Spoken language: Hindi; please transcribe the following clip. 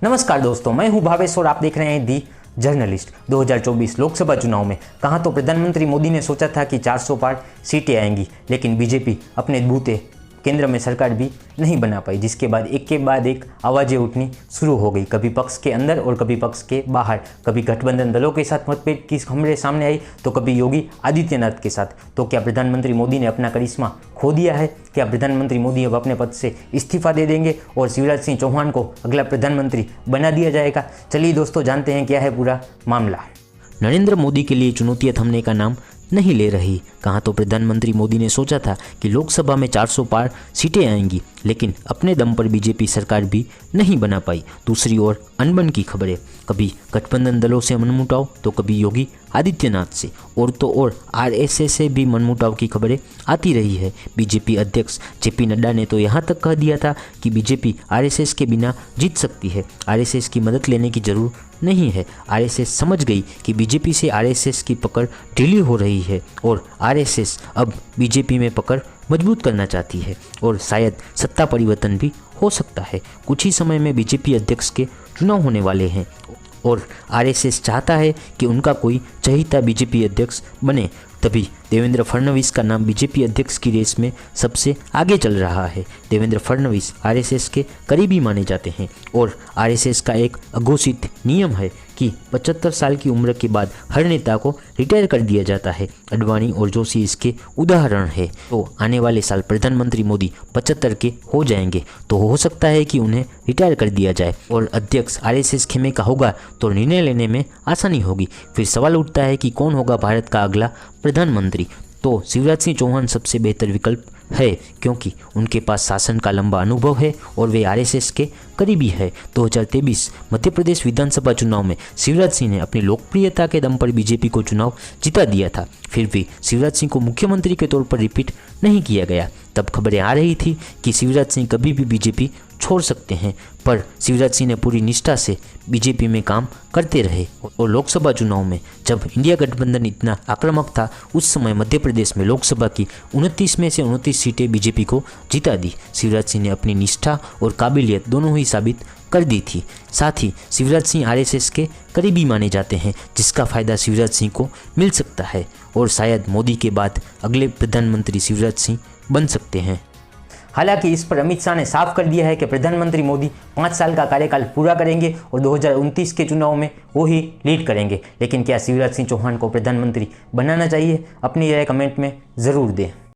नमस्कार दोस्तों, मैं हूं भावेश और आप देख रहे हैं दी जर्नलिस्ट। 2024 लोकसभा चुनाव में कहाँ तो प्रधानमंत्री मोदी ने सोचा था कि 400 पार सीटें आएंगी, लेकिन बीजेपी अपने बूते केंद्र में सरकार भी नहीं बना पाई, जिसके बाद एक के बाद एक आवाज़ें उठनी शुरू हो गई, कभी पक्ष के अंदर और कभी पक्ष के बाहर। कभी गठबंधन दलों के साथ मतभेद की खबरें सामने आई तो कभी योगी आदित्यनाथ के साथ। तो क्या प्रधानमंत्री मोदी ने अपना करिश्मा खो दिया है? क्या प्रधानमंत्री मोदी अब अपने पद से इस्तीफा दे देंगे और शिवराज सिंह चौहान को अगला प्रधानमंत्री बना दिया जाएगा? चलिए दोस्तों, जानते हैं क्या है पूरा मामला। नरेंद्र मोदी के लिए चुनौतियां थमने का नाम नहीं ले रही। कहाँ तो प्रधानमंत्री मोदी ने सोचा था कि लोकसभा में 400 पार सीटें आएंगी, लेकिन अपने दम पर बीजेपी सरकार भी नहीं बना पाई। दूसरी ओर अनबन की खबरें, कभी गठबंधन दलों से मनमुटाव तो कभी योगी आदित्यनाथ से, और तो और आरएसएस से भी मनमुटाव की खबरें आती रही है। बीजेपी अध्यक्ष जेपी नड्डा ने तो यहाँ तक कह दिया था कि बीजेपी आरएसएस के बिना जीत सकती है, आरएसएस की मदद लेने की जरूरत नहीं है। आरएसएस समझ गई कि बीजेपी से आरएसएस की पकड़ ढीली हो रही है और आरएसएस अब बीजेपी में पकड़ मजबूत करना चाहती है और शायद सत्ता परिवर्तन भी हो सकता है। कुछ ही समय में बीजेपी अध्यक्ष के चुनाव होने वाले हैं और आरएसएस चाहता है कि उनका कोई चहेता बीजेपी अध्यक्ष बने। तभी देवेंद्र फडणवीस का नाम बीजेपी अध्यक्ष की रेस में सबसे आगे चल रहा है। देवेंद्र फडणवीस आरएसएस के करीबी माने जाते हैं और आरएसएस का एक अघोषित नियम है कि 75 साल की उम्र के बाद हर नेता को रिटायर कर दिया जाता है। अडवाणी और जोशी इसके उदाहरण है। तो आने वाले साल प्रधानमंत्री मोदी 75 के हो जाएंगे, तो हो सकता है कि उन्हें रिटायर कर दिया जाए और अध्यक्ष आरएसएस खेमे का होगा तो निर्णय लेने में आसानी होगी। फिर सवाल उठता है कि कौन होगा भारत का अगला प्रधानमंत्री? तो शिवराज सिंह चौहान सबसे बेहतर विकल्प है, क्योंकि उनके पास शासन का लंबा अनुभव है और वे आरएसएस के करीबी है। 2023 मध्य प्रदेश विधानसभा चुनाव में शिवराज सिंह ने अपनी लोकप्रियता के दम पर बीजेपी को चुनाव जिता दिया था। फिर भी शिवराज सिंह को मुख्यमंत्री के तौर पर रिपीट नहीं किया गया। तब खबरें आ रही थी कि शिवराज सिंह कभी भी बीजेपी छोड़ सकते हैं, पर शिवराज सिंह ने पूरी निष्ठा से बीजेपी में काम करते रहे और लोकसभा चुनाव में जब इंडिया गठबंधन इतना आक्रामक था, उस समय मध्य प्रदेश में लोकसभा की 29 में से 29 सीटें बीजेपी को जिता दी। शिवराज सिंह ने अपनी निष्ठा और काबिलियत दोनों ही साबित कर दी थी। साथ ही शिवराज सिंह आरएसएस के करीबी माने जाते हैं, जिसका फायदा शिवराज सिंह को मिल सकता है और शायद मोदी के बाद अगले प्रधानमंत्री शिवराज सिंह बन सकते हैं। हालांकि इस पर अमित शाह ने साफ कर दिया है कि प्रधानमंत्री मोदी 5 साल का कार्यकाल पूरा करेंगे और 2029 के चुनाव में वो ही लीड करेंगे। लेकिन क्या शिवराज सिंह चौहान को प्रधानमंत्री बनाना चाहिए? अपनी राय कमेंट में ज़रूर दें।